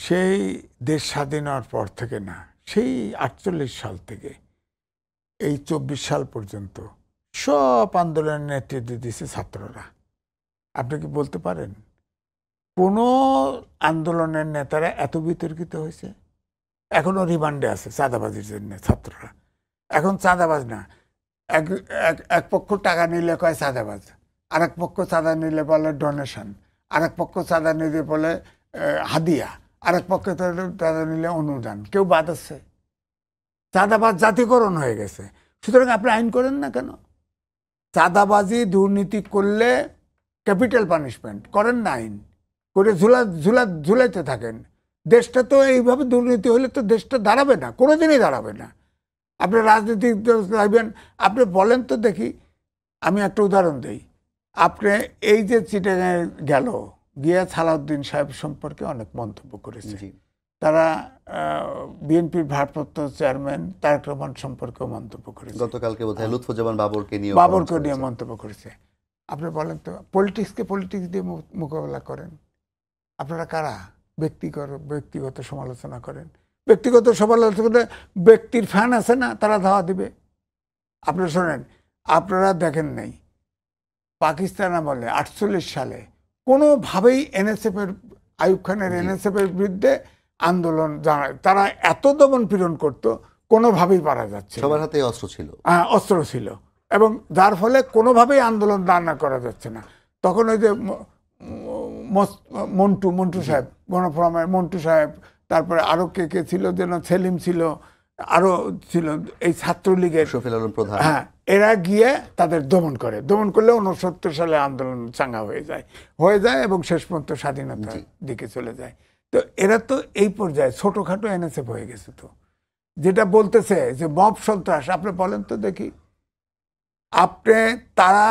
সেই দেশ স্বাধীন হওয়ার পর থেকে না, সেই 48 সাল থেকে এই 24 সাল পর্যন্ত সব আন্দোলনের নেতৃত্ব দিয়েছে ছাত্ররা। আপনি কি বলতে পারেন কোন আন্দোলনের নেতারা এত বিতর্কিত হয়েছে? এখনো রিমান্ডে আছে চাঁদাবাজির জন্য ছাত্ররা। এখন চাঁদাবাজ না, এক পক্ষ টাকা নিলে কয় চাঁদাবাজ, আরেক পক্ষ চাঁদা নিলে বলে ডোনেশন, আরেক পক্ষ চাঁদা নিলে বলে হাদিয়া, আরেক পক্ষ চাঁদা নিলে অনুদান। কেউ বাদ আছে? চাঁদাবাজ জাতীয়করণ হয়ে গেছে। সুতরাং আপনি আইন করেন না কেন? চাঁদাবাজি দুর্নীতি করলে ক্যাপিটাল পানিশমেন্ট করেন না, আইন করে ঝুলাইতে থাকেন। দেশটা তো এইভাবে দুর্নীতি হলে তো দেশটা দাঁড়াবে না, কোনোদিনই দাঁড়াবে না। আপনি রাজনীতিক চাইবেন, আপনি বলেন তো দেখি। আমি একটা উদাহরণ দিই। আপনি এই যে চিটাগাঙে গেল, গিয়া সালাউদ্দিন সাহেব সম্পর্কে অনেক মন্তব্য করেছে। তারা বিএনপির ভারপ্রাপ্ত চেয়ারম্যান তারেক রহমান সম্পর্কেও মন্তব্য করেছে। গতকালকে বোধহয় লুৎফুজ্জামান বাবরকে নিয়ে মন্তব্য করেছে। আপনি বলেন তো, পলিটিক্সকে পলিটিক্স দিয়ে মোকাবেলা করেন। আপনারা কারা? ব্যক্তিগত সমালোচনা করেন। ব্যক্তিগত সমালোচনা ব্যক্তির ফ্যান আছে না, তারা ধাওয়া দিবে। আপনারা শোনেন, আপনারা দেখেন নাই পাকিস্তান আমলে 48 সালে কোনোভাবেই এনএসএফ এর, আইয়ুব খানের এনএসএফ এর বিরুদ্ধে আন্দোলন জানায়। তারা এত দমন পীড়ন করতো, কোনোভাবেই পারা যাচ্ছে। সবার হাতে অস্ত্র ছিল। হ্যাঁ, অস্ত্র ছিল, এবং যার ফলে কোনোভাবেই আন্দোলন দাঁড় করা যাচ্ছে না। তখন ওই যে মন্টু সাহেব, গণফোরামের মন্টু সাহেব, তারপরে আরো কে ছিল যেন, সেলিম ছিল, আরো ছিল এই ছাত্রলীগের শফিল আলম প্রধান। হ্যাঁ, এরা গিয়ে তাদের দমন করে। দমন করলে 69 সালে আন্দোলন চাঙ্গা হয়ে যায় এবং শেষ পর্যন্ত স্বাধীনতার দিকে চলে যায়। তো এরা তো এই পর্যায়ে ছোটখাটো এনএসএফ হয়ে গেছে। তো যেটা বলতেছে যে মব সন্ত্রাস, আপনি বলেন তো দেখি। আপনি তারা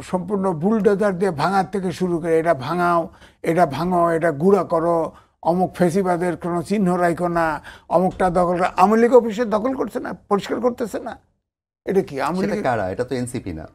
সম্পূর্ণ বুলডোজার দিয়ে ভাঙার থেকে শুরু করে, এটা ভাঙাও, এটা ভাঙো, এটা গুঁড়া করো, অমুক ফেসিবাদের কোনো চিহ্ন রাখো না, অমুকটা দখল, আওয়ামী লীগ অফিসে দখল করছে না, পরিষ্কার করতেছে না। এটা কি আওয়ামী লীগ? কারা? এটা তো এনসিপি না।